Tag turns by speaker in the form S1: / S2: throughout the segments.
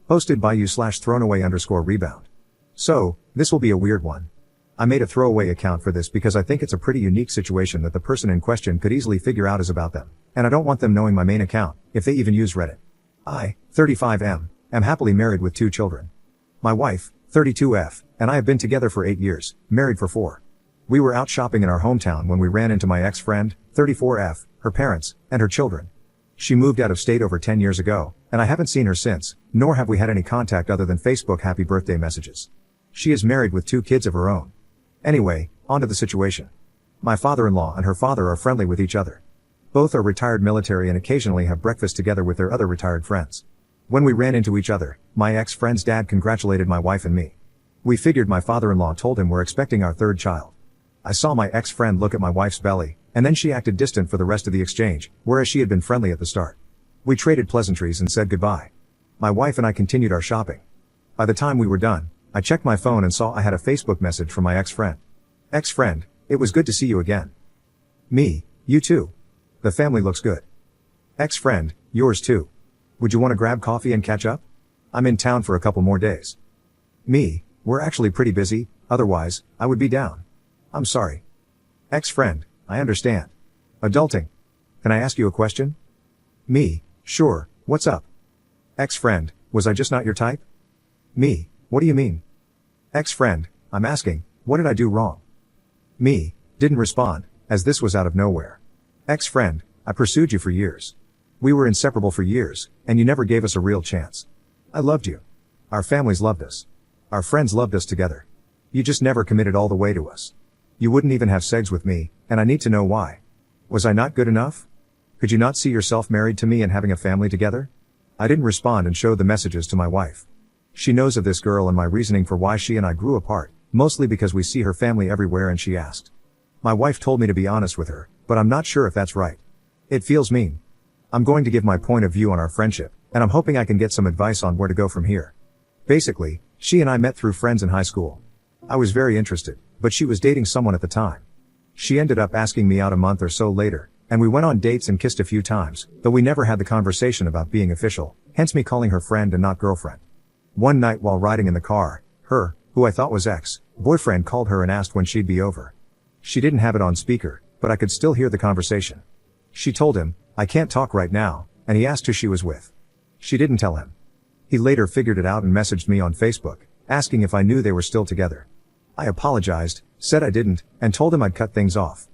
S1: Posted by you/thrownaway_rebound. So, this will be a weird one. I made a throwaway account for this because I think it's a pretty unique situation that the person in question could easily figure out is about them. And I don't want them knowing my main account, if they even use Reddit. I, 35M, am happily married with 2 children. My wife, 32F, and I have been together for 8 years, married for 4. We were out shopping in our hometown when we ran into my ex-friend, 34F, her parents, and her children. She moved out of state over 10 years ago, and I haven't seen her since, nor have we had any contact other than Facebook happy birthday messages. She is married with 2 kids of her own. Anyway, on to the situation. My father-in-law and her father are friendly with each other. Both are retired military and occasionally have breakfast together with their other retired friends. When we ran into each other, my ex-friend's dad congratulated my wife and me. We figured my father-in-law told him we're expecting our 3rd child. I saw my ex-friend look at my wife's belly, and then she acted distant for the rest of the exchange, whereas she had been friendly at the start. We traded pleasantries and said goodbye. My wife and I continued our shopping. By the time we were done, I checked my phone and saw I had a Facebook message from my ex-friend. Ex-friend, it was good to see you again. Me, you too. The family looks good. Ex-friend, yours too. Would you want to grab coffee and catch up? I'm in town for a couple more days. Me, we're actually pretty busy, otherwise, I would be down. I'm sorry. Ex-friend, I understand. Adulting. Can I ask you a question? Me, sure, what's up? Ex-friend, was I just not your type? Me, what do you mean? Ex-friend, I'm asking, what did I do wrong? Me, didn't respond, as this was out of nowhere. Ex-friend, I pursued you for years. We were inseparable for years, and you never gave us a real chance. I loved you. Our families loved us. Our friends loved us together. You just never committed all the way to us. You wouldn't even have sex with me, and I need to know why. Was I not good enough? Could you not see yourself married to me and having a family together? I didn't respond and showed the messages to my wife. She knows of this girl and my reasoning for why she and I grew apart, mostly because we see her family everywhere and she asked. My wife told me to be honest with her, but I'm not sure if that's right. It feels mean. I'm going to give my point of view on our friendship, and I'm hoping I can get some advice on where to go from here. Basically, she and I met through friends in high school. I was very interested, but she was dating someone at the time. She ended up asking me out a month or so later, and we went on dates and kissed a few times, though we never had the conversation about being official, hence me calling her friend and not girlfriend. One night while riding in the car, her, who I thought was ex-boyfriend, called her and asked when she'd be over. She didn't have it on speaker, but I could still hear the conversation. She told him, I can't talk right now, and he asked who she was with. She didn't tell him. He later figured it out and messaged me on Facebook, asking if I knew they were still together. I apologized, said I didn't, and told him I'd cut things off.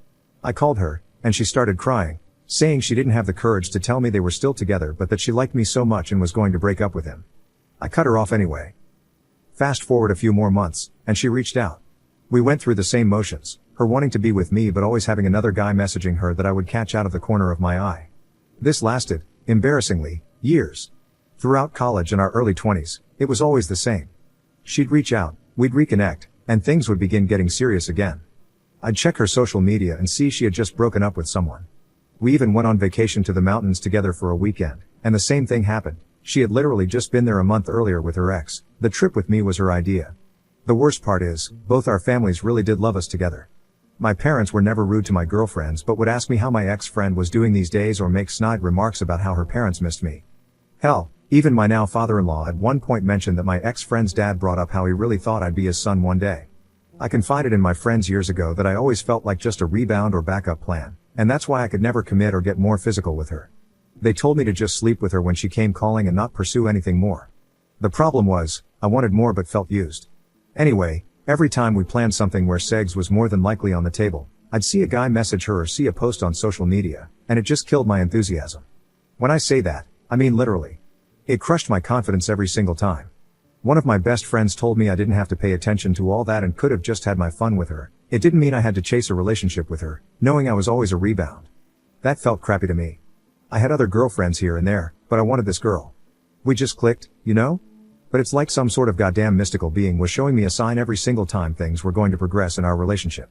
S1: I called her, and she started crying, saying she didn't have the courage to tell me they were still together but that she liked me so much and was going to break up with him. I cut her off anyway. Fast forward a few more months, and she reached out. We went through the same motions, her wanting to be with me but always having another guy messaging her that I would catch out of the corner of my eye. This lasted, embarrassingly, years. Throughout college and our early 20s, it was always the same. She'd reach out, we'd reconnect, and things would begin getting serious again. I'd check her social media and see she had just broken up with someone. We even went on vacation to the mountains together for a weekend, and the same thing happened. She had literally just been there a month earlier with her ex. The trip with me was her idea. The worst part is, both our families really did love us together. My parents were never rude to my girlfriends but would ask me how my ex-friend was doing these days or make snide remarks about how her parents missed me. Hell, even my now father-in-law at one point mentioned that my ex-friend's dad brought up how he really thought I'd be his son one day. I confided in my friends years ago that I always felt like just a rebound or backup plan, and that's why I could never commit or get more physical with her. They told me to just sleep with her when she came calling and not pursue anything more. The problem was, I wanted more but felt used. Anyway, every time we planned something where sex was more than likely on the table, I'd see a guy message her or see a post on social media, and it just killed my enthusiasm. When I say that, I mean literally. It crushed my confidence every single time. One of my best friends told me I didn't have to pay attention to all that and could have just had my fun with her. It didn't mean I had to chase a relationship with her, knowing I was always a rebound. That felt crappy to me. I had other girlfriends here and there, but I wanted this girl. We just clicked, you know? But it's like some sort of goddamn mystical being was showing me a sign every single time things were going to progress in our relationship.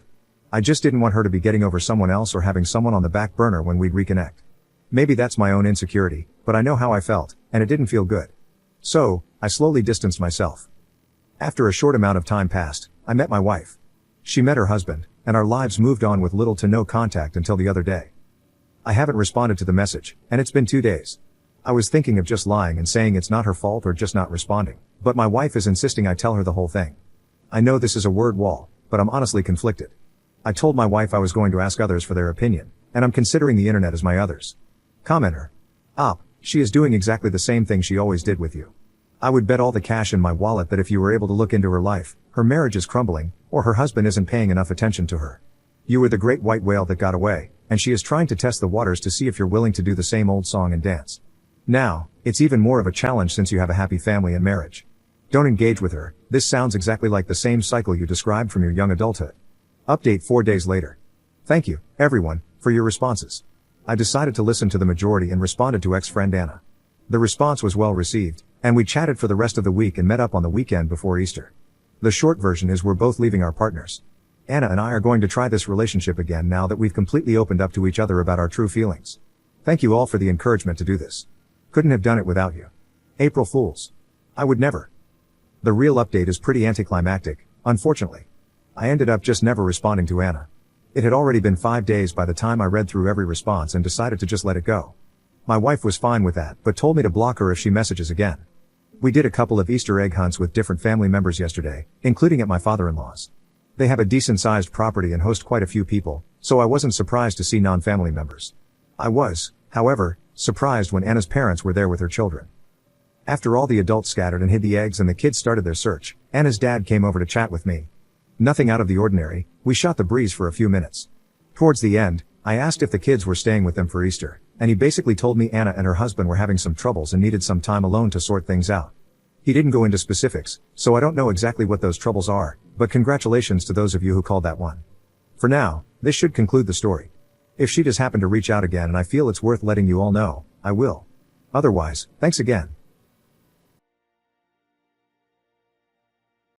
S1: I just didn't want her to be getting over someone else or having someone on the back burner when we'd reconnect. Maybe that's my own insecurity, but I know how I felt, and it didn't feel good. So, I slowly distanced myself. After a short amount of time passed, I met my wife. She met her husband, and our lives moved on with little to no contact until the other day. I haven't responded to the message, and it's been 2 days. I was thinking of just lying and saying it's not her fault or just not responding, but my wife is insisting I tell her the whole thing. I know this is a word wall, but I'm honestly conflicted. I told my wife I was going to ask others for their opinion, and I'm considering the internet as my others. Commenter. She is doing exactly the same thing she always did with you. I would bet all the cash in my wallet that if you were able to look into her life, her marriage is crumbling, or her husband isn't paying enough attention to her. You were the great white whale that got away, and she is trying to test the waters to see if you're willing to do the same old song and dance. Now, it's even more of a challenge since you have a happy family and marriage. Don't engage with her. This sounds exactly like the same cycle you described from your young adulthood. Update 4 days later. Thank you, everyone, for your responses. I decided to listen to the majority and responded to ex-friend Anna. The response was well received, and we chatted for the rest of the week and met up on the weekend before Easter. The short version is we're both leaving our partners. Anna and I are going to try this relationship again now that we've completely opened up to each other about our true feelings. Thank you all for the encouragement to do this. Couldn't have done it without you. April Fools. I would never. The real update is pretty anticlimactic, unfortunately. I ended up just never responding to Anna. It had already been 5 days by the time I read through every response and decided to just let it go. My wife was fine with that, but told me to block her if she messages again. We did a couple of Easter egg hunts with different family members yesterday, including at my father-in-law's. They have a decent-sized property and host quite a few people, so I wasn't surprised to see non-family members. I was, however, surprised when Anna's parents were there with her children. After all the adults scattered and hid the eggs and the kids started their search, Anna's dad came over to chat with me. Nothing out of the ordinary, we shot the breeze for a few minutes. Towards the end, I asked if the kids were staying with them for Easter, and he basically told me Anna and her husband were having some troubles and needed some time alone to sort things out. He didn't go into specifics, so I don't know exactly what those troubles are, but congratulations to those of you who called that one. For now, this should conclude the story. If she does happen to reach out again and I feel it's worth letting you all know, I will. Otherwise, thanks again.